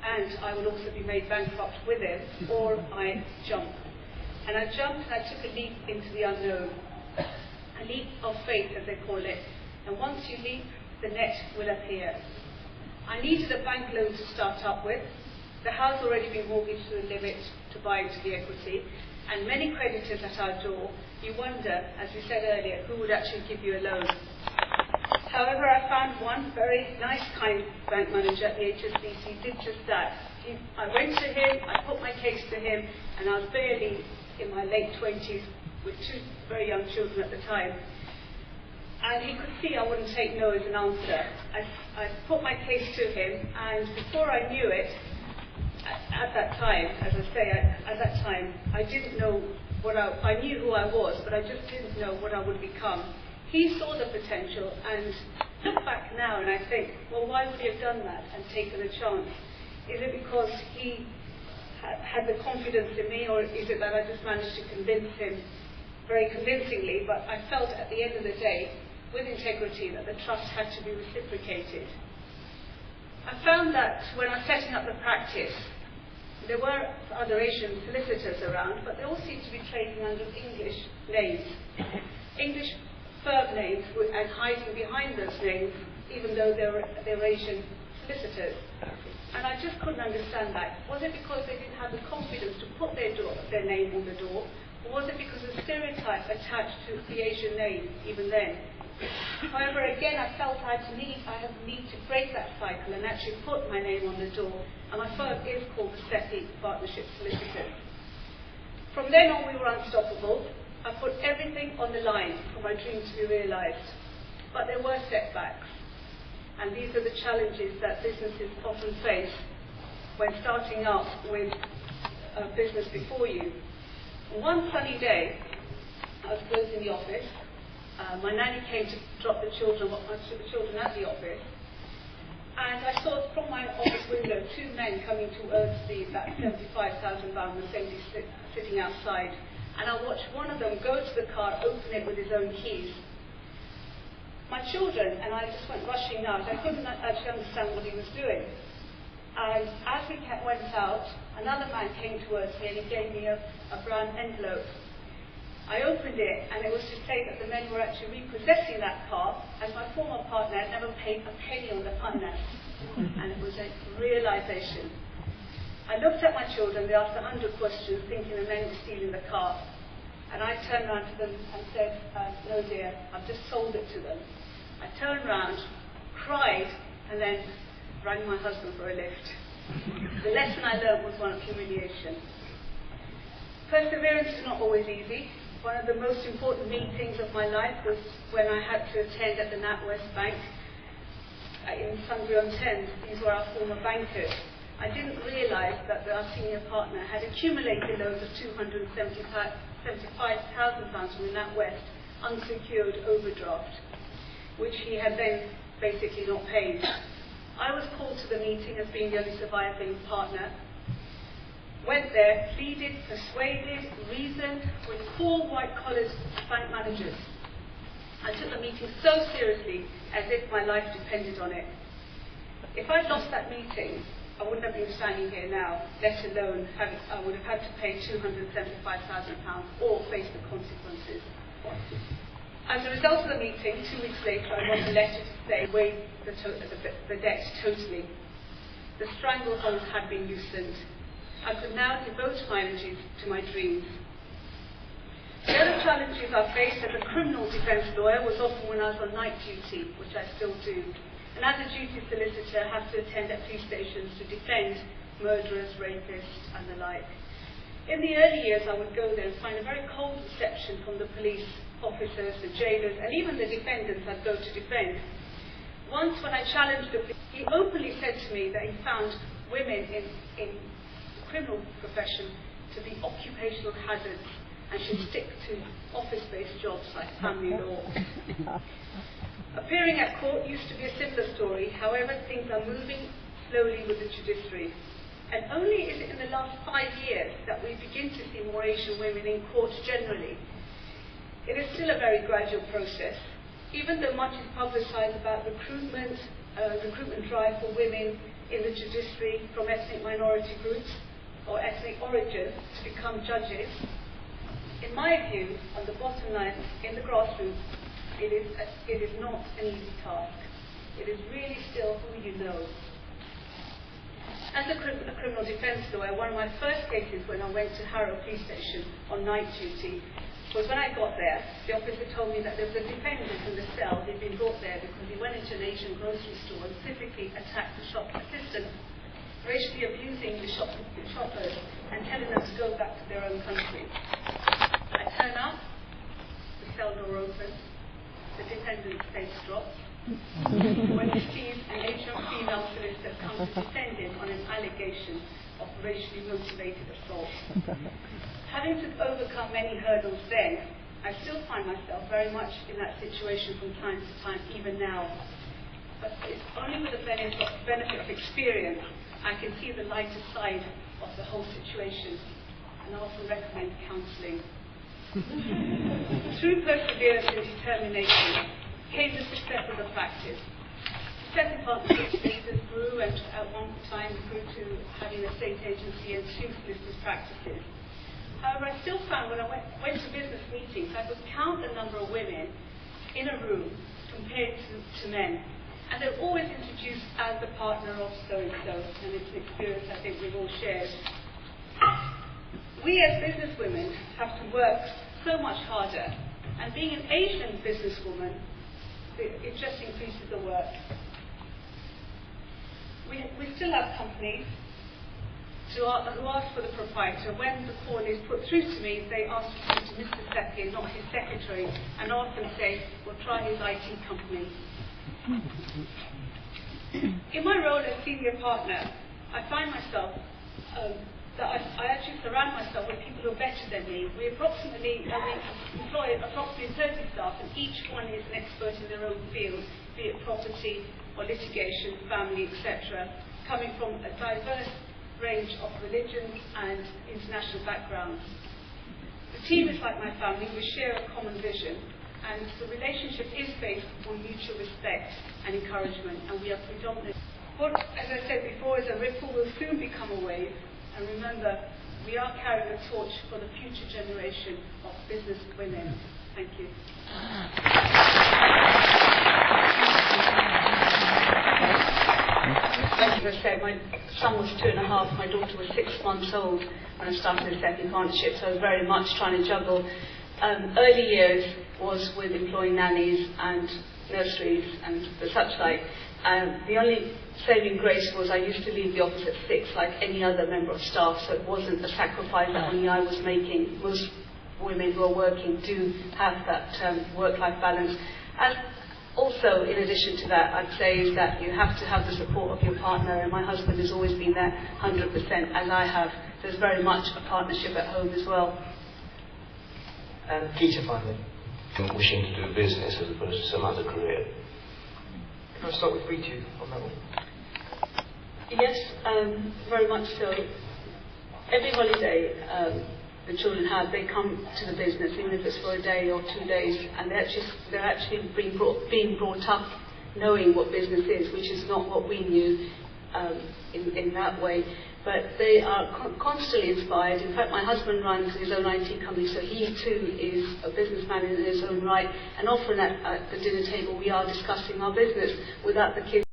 and I would also be made bankrupt with him, or I jump. And I jumped and I took a leap into the unknown, a leap of faith, as they call it. And once you leap, the net will appear. I needed a bank loan to start up with. The house had already been mortgaged to the limit to buy into the equity, and many creditors at our door. You wonder, as we said earlier, who would actually give you a loan. However, I found one very nice, kind bank manager at the HSBC did just that. I went to him, I put my case to him, and I was barely in my late 20s with two very young children at the time. And he could see I wouldn't take no as an answer. I put my case to him, and before I knew it, at that time, as I say, at that time, I didn't know I knew who I was, but I just didn't know what I would become. He saw the potential, and look back now and I think, well, why would he have done that and taken a chance? Is it because he had the confidence in me, or is it that I just managed to convince him very convincingly? But I felt at the end of the day, with integrity, that the trust had to be reciprocated. I found that when I was setting up the practice, there were other Asian solicitors around, but they all seemed to be trading under English names, English firm names, and hiding behind those names, even though they were Asian solicitors. And I just couldn't understand that. Was it because they didn't have the confidence to put their name on the door, or was it because of the stereotype attached to the Asian name even then? However, again, I felt I had need to break that cycle and actually put my name on the door, and my firm is called the SETI Partnership Solicitors. From then on, we were unstoppable. I put everything on the line for my dream to be realised. But there were setbacks, and these are the challenges that businesses often face when starting out with a business before you. One sunny day, I was closing the office. My nanny came to drop the children at the office, and I saw from my office window two men coming towards that £75,000 Mercedes sitting outside, and I watched one of them go to the car, open it with his own keys. My children and I just went rushing out. I couldn't actually understand what he was doing. And as we went out, another man came towards me and he gave me a brown envelope. I opened it, and it was to say that the men were actually repossessing that car, as my former partner had never paid a penny on the finance. And it was a realization. I looked at my children, they asked 100 questions, thinking the men were stealing the car. And I turned around to them and said, no dear, I've just sold it to them. I turned around, cried, and then rang my husband for a lift. The lesson I learned was one of humiliation. Perseverance is not always easy. One of the most important meetings of my life was when I had to attend at the NatWest Bank in Sunbury-on-Thames. These were our former bankers. I didn't realise that our senior partner had accumulated loans of £275,000 from the NatWest unsecured overdraft, which he had then basically not paid. I was called to the meeting as being the only surviving partner. Went there, pleaded, persuaded, reasoned with 4 white-collared bank managers. I took the meeting so seriously as if my life depended on it. If I'd lost that meeting, I wouldn't have been standing here now, let alone I would have had to pay £275,000 or face the consequences. As a result of the meeting, 2 weeks later, I got a letter to say waive the debt totally. The stranglehold had been loosened. I could now devote my energies to my dreams. The other challenges I faced as a criminal defence lawyer was often when I was on night duty, which I still do. And as a duty solicitor, I have to attend at police stations to defend murderers, rapists, and the like. In the early years, I would go there and find a very cold reception from the police officers, the jailers, and even the defendants I'd go to defend. Once, when I challenged the police, he openly said to me that he found women in criminal profession to be occupational hazards and should stick to office-based jobs like family law. Appearing at court used to be a similar story. However, things are moving slowly with the judiciary. And only is it in the last 5 years that we begin to see more Asian women in court generally. It is still a very gradual process. Even though much is publicised about recruitment, recruitment drive for women in the judiciary from ethnic minority groups or ethnic origins to become judges. In my view, on the bottom line, in the grassroots, it is not an easy task. It is really still who you know. As a criminal defence lawyer, one of my first cases when I went to Harrow Police Station on night duty was when I got there, the officer told me that there was a defendant in the cell. He'd been brought there because he went into an Asian grocery store and physically attacked the shop assistant, racially abusing the shoppers and telling them to go back to their own country. I turn up, the cell door opens, the defendant's face drops. When he sees an Asian female solicitor come to defend him on an allegation of racially motivated assault. Having to overcome many hurdles then, I still find myself very much in that situation from time to time, even now. But it's only with the benefit of experience I can see the lighter side of the whole situation, and I often recommend counselling. Through perseverance and determination came the success of the practice. Second partnership solicitors grew and at one time grew to having a state agency and 2 solicitors' practices. However, I still found when I went to business meetings, I could count the number of women in a room compared to men. And they're always introduced as the partner of so-and-so, and it's an experience I think we've all shared. We as businesswomen have to work so much harder, and being an Asian businesswoman, it just increases the work. We still have companies who ask for the proprietor. When the call is put through to me, they ask to speak to Mr. Sethi, not his secretary, and often say, "We'll try his IT company." In my role as senior partner, I find myself that I actually surround myself with people who are better than me. We employ approximately 30 staff, and each one is an expert in their own field, be it property or litigation, family, etc., coming from a diverse range of religions and international backgrounds. The team is like my family. We share a common vision, and the relationship is based on mutual respect and encouragement, and we are predominant. What, as I said before, is a ripple will soon become a wave, and remember, we are carrying a torch for the future generation of business women. Thank you. As I said, my son was 2.5, my daughter was 6 months old when I started the Sethi Partnership, so I was very much trying to juggle. Early years was with employing nannies and nurseries and the such like. The only saving grace was I used to leave the office at 6 like any other member of staff, so it wasn't a sacrifice that only I was making. Most women who are working do have that work-life balance. And also, in addition to that, I'd say is that you have to have the support of your partner, and my husband has always been there 100%, as I have. There's very much a partnership at home as well. Peter, finally. Wishing to do business as opposed to some other career. Can I start with Ritu on that one? Yes, very much so. Every holiday the children have, they come to the business, even if it's for a day or 2 days, and they're actually being brought up knowing what business is, which is not what we knew in that way. But they are constantly inspired. In fact, my husband runs his own IT company, so he too is a businessman in his own right. And often at the dinner table, we are discussing our business without the kids